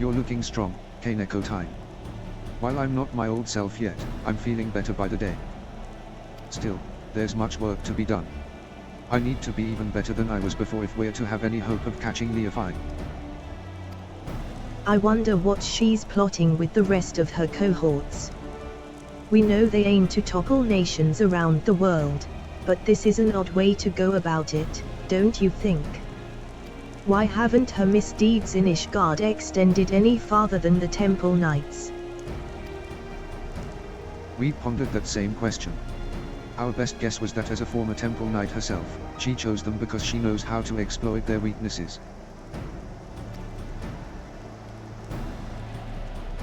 You're looking strong, Khpein. While I'm not my old self yet, I'm feeling better by the day. Still, there's much work to be done. I need to be even better than I was before if we're to have any hope of catching Leophyne. I wonder what she's plotting with the rest of her cohorts. We know they aim to topple nations around the world, but this is an odd way to go about it, don't you think? Why haven't her misdeeds in Ishgard extended any farther than the Temple Knights? We pondered that same question. Our best guess was that as a former Temple Knight herself, she chose them because she knows how to exploit their weaknesses.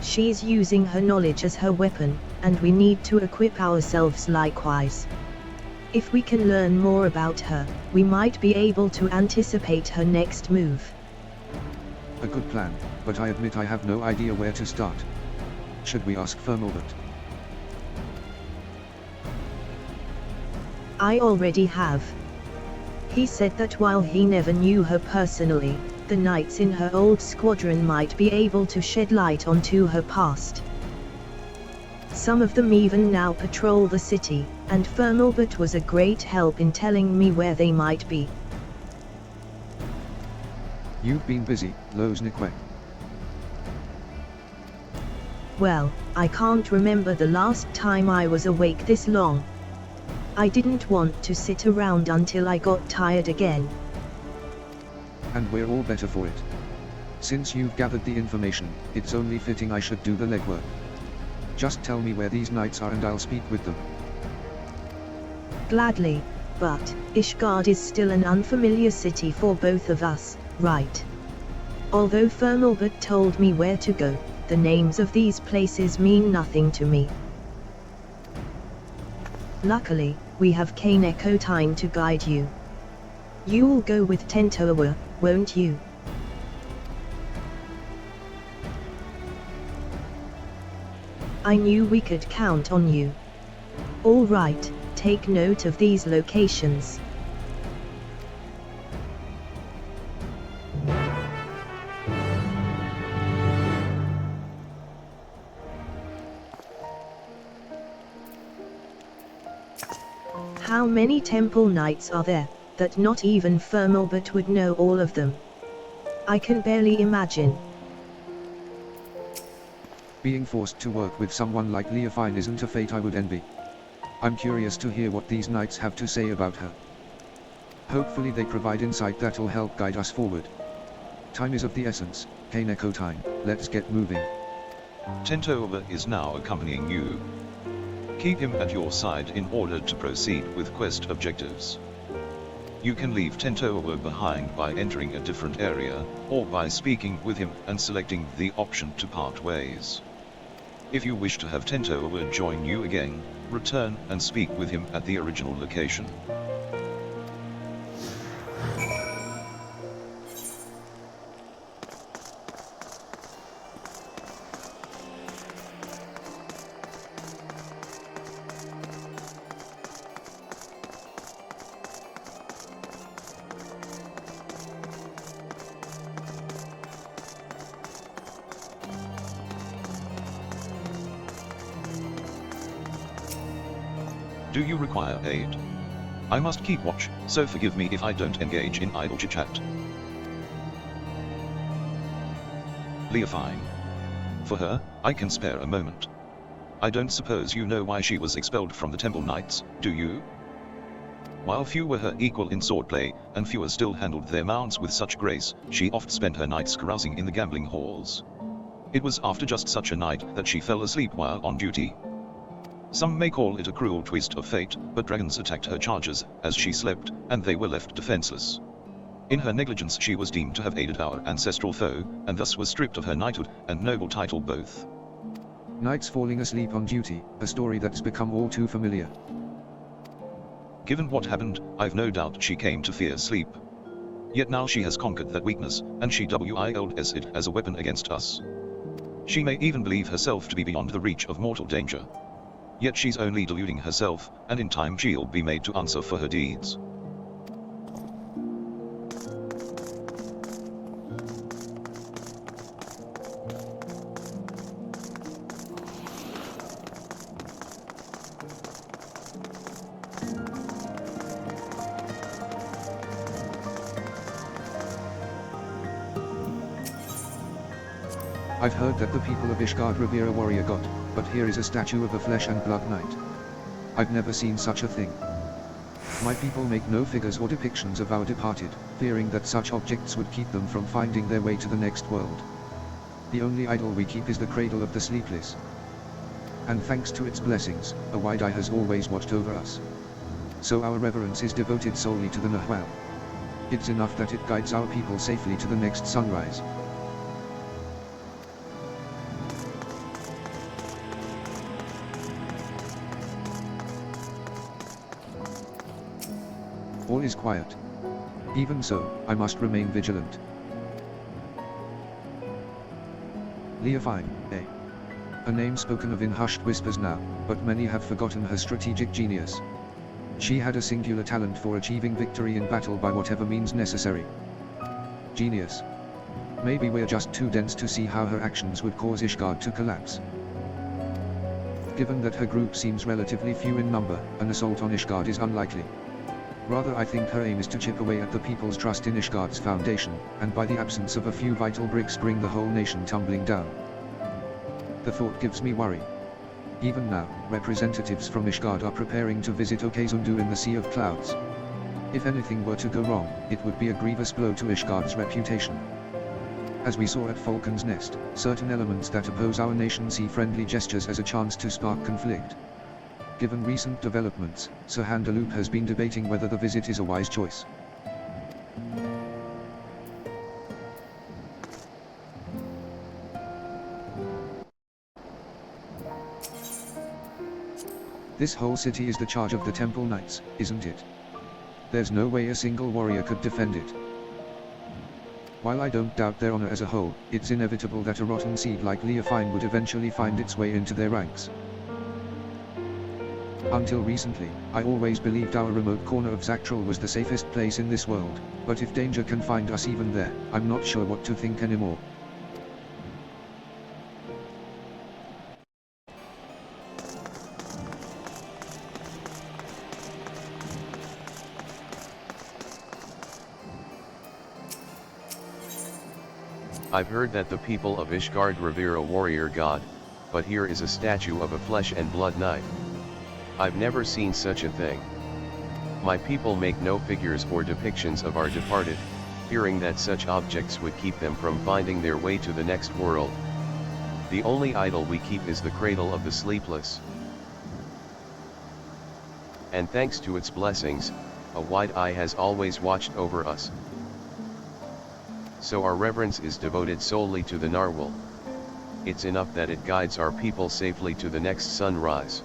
She's using her knowledge as her weapon, and we need to equip ourselves likewise. If we can learn more about her, we might be able to anticipate her next move. A good plan, but I admit I have no idea where to start. Should we ask Fabul? I already have. He said that while he never knew her personally, the knights in her old squadron might be able to shed light onto her past. Some of them even now patrol the city, and Fabul was a great help in telling me where they might be. You've been busy, Loznikwe. Well, I can't remember the last time I was awake this long. I didn't want to sit around until I got tired again. And we're all better for it. Since you've gathered the information, it's only fitting I should do the legwork. Just tell me where these knights are and I'll speak with them. Gladly, but Ishgard is still an unfamiliar city for both of us, right? Although Fabul told me where to go, the names of these places mean nothing to me. Luckily, we have Khpein to guide you. You'll go with Tentoawa, won't you? I knew we could count on you. All right, take note of these locations. How many Temple Knights are there, that not even Fabul would know all of them? I can barely imagine. Being forced to work with someone like Leophyne isn't a fate I would envy. I'm curious to hear what these knights have to say about her. Hopefully they provide insight that'll help guide us forward. Time is of the essence, Khpein, let's get moving. Tentoawa is now accompanying you. Keep him at your side in order to proceed with quest objectives. You can leave Tentoawa behind by entering a different area, or by speaking with him and selecting the option to part ways. If you wish to have Tentoawa join you again, return and speak with him at the original location. Do you require aid? I must keep watch, so forgive me if I don't engage in idle chit-chat. Leophyne. For her, I can spare a moment. I don't suppose you know why she was expelled from the Temple Knights, do you? While few were her equal in swordplay, and fewer still handled their mounts with such grace, she oft spent her nights carousing in the gambling halls. It was after just such a night that she fell asleep while on duty. Some may call it a cruel twist of fate, but dragons attacked her chargers as she slept, and they were left defenseless. In her negligence she was deemed to have aided our ancestral foe, and thus was stripped of her knighthood and noble title both. Knights falling asleep on duty, a story that's become all too familiar. Given what happened, I've no doubt she came to fear sleep. Yet now she has conquered that weakness, and she wields it as a weapon against us. She may even believe herself to be beyond the reach of mortal danger. Yet she's only deluding herself, and in time she'll be made to answer for her deeds. I've heard that the people of Ishgard revere a warrior god, but here is a statue of a flesh and blood knight. I've never seen such a thing. My people make no figures or depictions of our departed, fearing that such objects would keep them from finding their way to the next world. The only idol we keep is the Cradle of the Sleepless. And thanks to its blessings, a wide eye has always watched over us. So our reverence is devoted solely to the Nahual. It's enough that it guides our people safely to the next sunrise. All is quiet. Even so, I must remain vigilant. Leophyne, eh? A name spoken of in hushed whispers now, but many have forgotten her strategic genius. She had a singular talent for achieving victory in battle by whatever means necessary. Genius. Maybe we're just too dense to see how her actions would cause Ishgard to collapse. Given that her group seems relatively few in number, an assault on Ishgard is unlikely. Rather, I think her aim is to chip away at the people's trust in Ishgard's foundation, and by the absence of a few vital bricks bring the whole nation tumbling down. The thought gives me worry. Even now, representatives from Ishgard are preparing to visit Okazundu in the Sea of Clouds. If anything were to go wrong, it would be a grievous blow to Ishgard's reputation. As we saw at Falcon's Nest, certain elements that oppose our nation see friendly gestures as a chance to spark conflict. Given recent developments, Sir Handaloop has been debating whether the visit is a wise choice. This whole city is the charge of the Temple Knights, isn't it? There's no way a single warrior could defend it. While I don't doubt their honor as a whole, it's inevitable that a rotten seed like Leophyne would eventually find its way into their ranks. Until recently, I always believed our remote corner of Dawntrail was the safest place in this world, but if danger can find us even there, I'm not sure what to think anymore. I've heard that the people of Ishgard revere a warrior god, but here is a statue of a flesh and blood knight. I've never seen such a thing. My people make no figures or depictions of our departed, fearing that such objects would keep them from finding their way to the next world. The only idol we keep is the Cradle of the Sleepless. And thanks to its blessings, a wide eye has always watched over us. So our reverence is devoted solely to the Narwhal. It's enough that it guides our people safely to the next sunrise.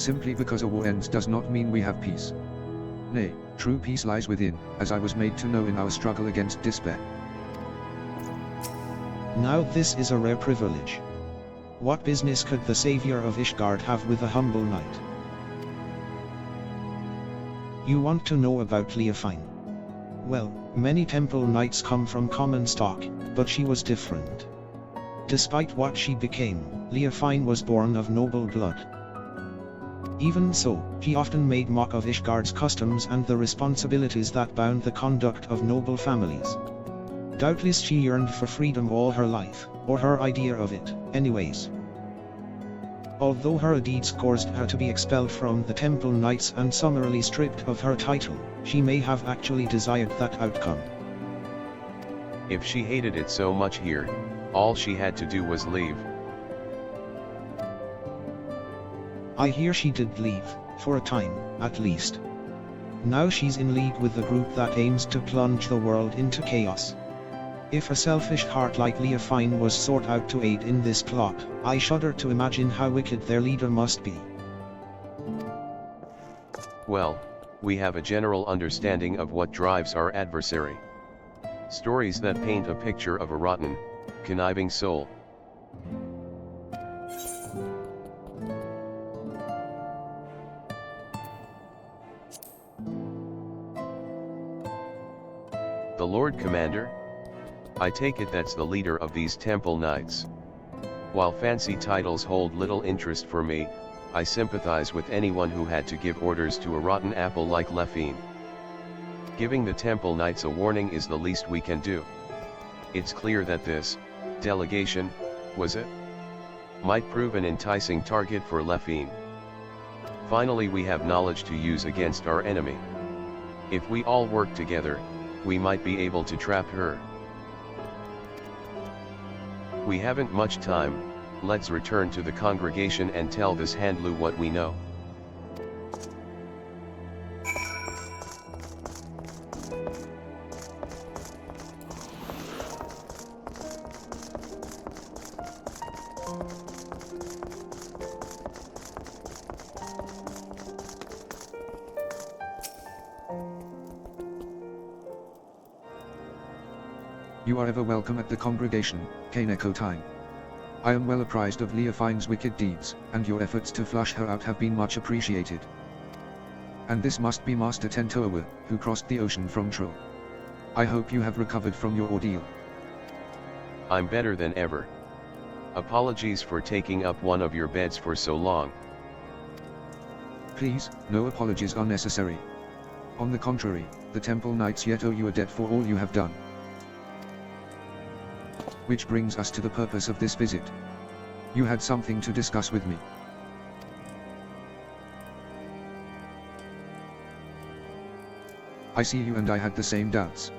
Simply because a war ends does not mean we have peace. Nay, true peace lies within, as I was made to know in our struggle against despair. Now this is a rare privilege. What business could the savior of Ishgard have with a humble knight? You want to know about Leophyne? Well, many temple knights come from common stock, but she was different. Despite what she became, Leophyne was born of noble blood. Even so, she often made mock of Ishgard's customs and the responsibilities that bound the conduct of noble families. Doubtless she yearned for freedom all her life, or her idea of it, anyways. Although her deeds caused her to be expelled from the Temple Knights and summarily stripped of her title, she may have actually desired that outcome. If she hated it so much here, all she had to do was leave. I hear she did leave, for a time, at least. Now she's in league with the group that aims to plunge the world into chaos. If a selfish heart like Leophyne was sought out to aid in this plot, I shudder to imagine how wicked their leader must be. Well, we have a general understanding of what drives our adversary. Stories that paint a picture of a rotten, conniving soul. The Lord Commander? I take it that's the leader of these Temple Knights. While fancy titles hold little interest for me, I sympathize with anyone who had to give orders to a rotten apple like Leophyne. Giving the Temple Knights a warning is the least we can do. It's clear that this delegation, was it? Might prove an enticing target for Leophyne. Finally, we have knowledge to use against our enemy. If we all work together, we might be able to trap her. We haven't much time, let's return to the congregation and tell this Handlu what we know. You are ever welcome at the congregation, Khpein. I am well apprised of Leophyne's wicked deeds, and your efforts to flush her out have been much appreciated. And this must be Master Tentoawa, who crossed the ocean from Troll. I hope you have recovered from your ordeal. I'm better than ever. Apologies for taking up one of your beds for so long. Please, no apologies are necessary. On the contrary, the Temple Knights yet owe you a debt for all you have done. Which brings us to the purpose of this visit. You had something to discuss with me. I see you and I had the same doubts.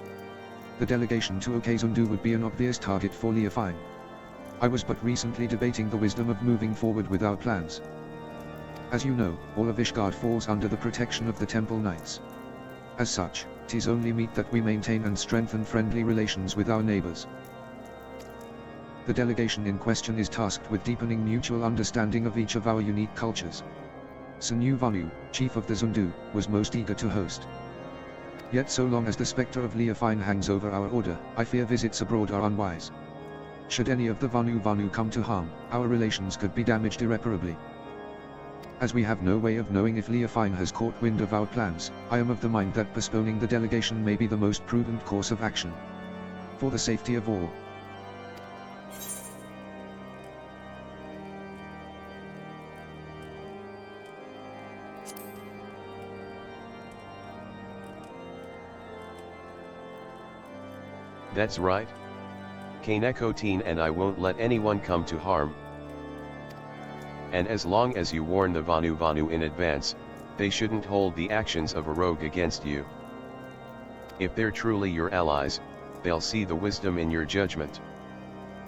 The delegation to Okezundu would be an obvious target for Leophyne. I was but recently debating the wisdom of moving forward with our plans. As you know, all of Ishgard falls under the protection of the Temple Knights. As such, 'tis only meet that we maintain and strengthen friendly relations with our neighbors. The delegation in question is tasked with deepening mutual understanding of each of our unique cultures. Senu Vanu, chief of the Zundu, was most eager to host. Yet so long as the spectre of Leophyne hangs over our order, I fear visits abroad are unwise. Should any of the Vanu come to harm, our relations could be damaged irreparably. As we have no way of knowing if Leophyne has caught wind of our plans, I am of the mind that postponing the delegation may be the most prudent course of action. For the safety of all. That's right. Khpein and I won't let anyone come to harm. And as long as you warn the Vanu in advance, they shouldn't hold the actions of a rogue against you. If they're truly your allies, they'll see the wisdom in your judgment.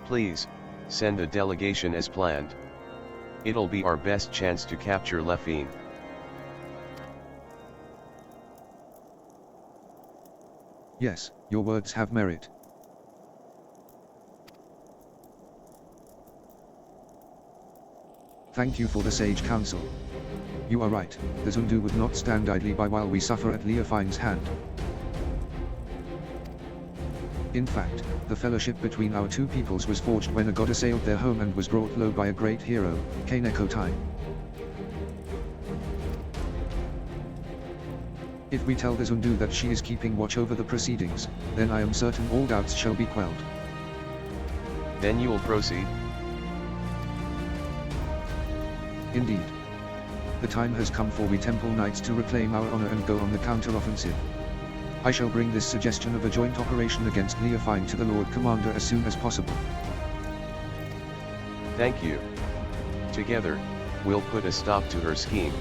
Please, send a delegation as planned. It'll be our best chance to capture Leophyne. Yes, your words have merit. Thank you for the sage counsel. You are right, the Zundu would not stand idly by while we suffer at Leophyne's hand. In fact, the fellowship between our two peoples was forged when a god assailed their home and was brought low by a great hero, Khpein. If we tell the Zundu that she is keeping watch over the proceedings, then I am certain all doubts shall be quelled. Then you will proceed? Indeed. The time has come for we Temple Knights to reclaim our honor and go on the counter-offensive. I shall bring this suggestion of a joint operation against Leophyne to the Lord Commander as soon as possible. Thank you. Together, we'll put a stop to her scheme.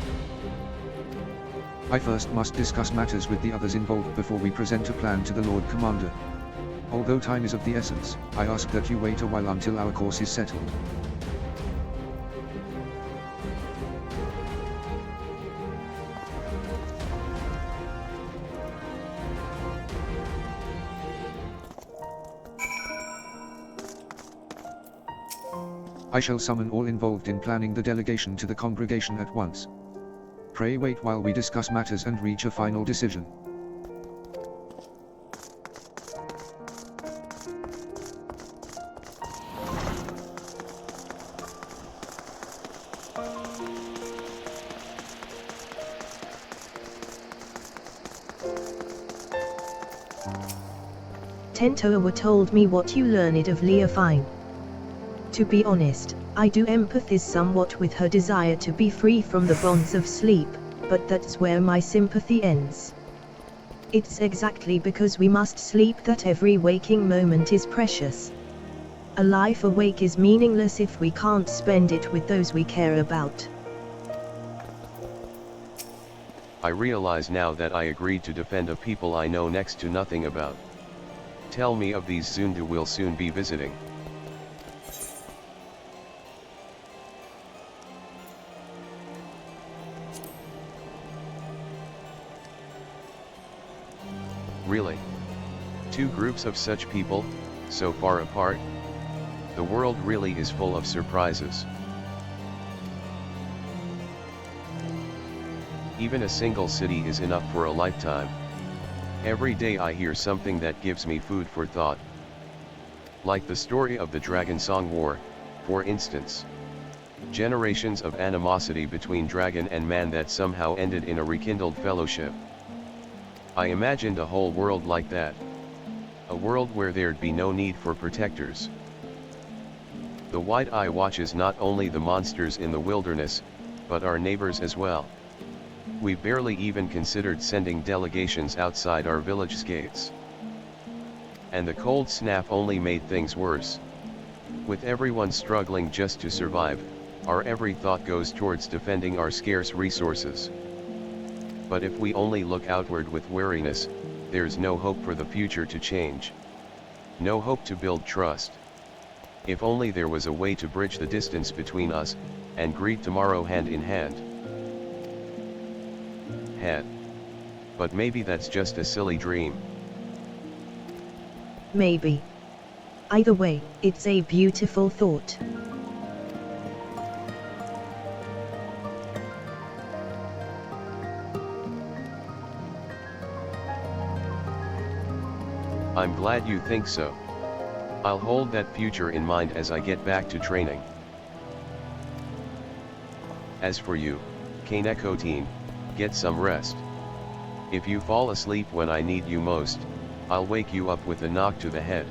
I first must discuss matters with the others involved before we present a plan to the Lord Commander. Although time is of the essence, I ask that you wait a while until our course is settled. I shall summon all involved in planning the delegation to the congregation at once. Pray wait while we discuss matters and reach a final decision. Tentoawa told me what you learned of Leophyne. To be honest, I do empathize somewhat with her desire to be free from the bonds of sleep, but that's where my sympathy ends. It's exactly because we must sleep that every waking moment is precious. A life awake is meaningless if we can't spend it with those we care about. I realize now that I agreed to defend a people I know next to nothing about. Tell me of these Zundu we'll soon be visiting. Really? Two groups of such people, so far apart? The world really is full of surprises. Even a single city is enough for a lifetime. Every day I hear something that gives me food for thought. Like the story of the Dragon Song War, for instance. Generations of animosity between dragon and man that somehow ended in a rekindled fellowship. I imagined a whole world like that. A world where there'd be no need for protectors. The White Eye watches not only the monsters in the wilderness, but our neighbors as well. We barely even considered sending delegations outside our village gates. And the cold snap only made things worse. With everyone struggling just to survive, our every thought goes towards defending our scarce resources. But if we only look outward with wariness, there's no hope for the future to change. No hope to build trust. If only there was a way to bridge the distance between us, and greet tomorrow hand in hand. But maybe that's just a silly dream. Maybe. Either way, it's a beautiful thought. I'm glad you think so. I'll hold that future in mind as I get back to training. As for you, Khpein, get some rest. If you fall asleep when I need you most, I'll wake you up with a knock to the head.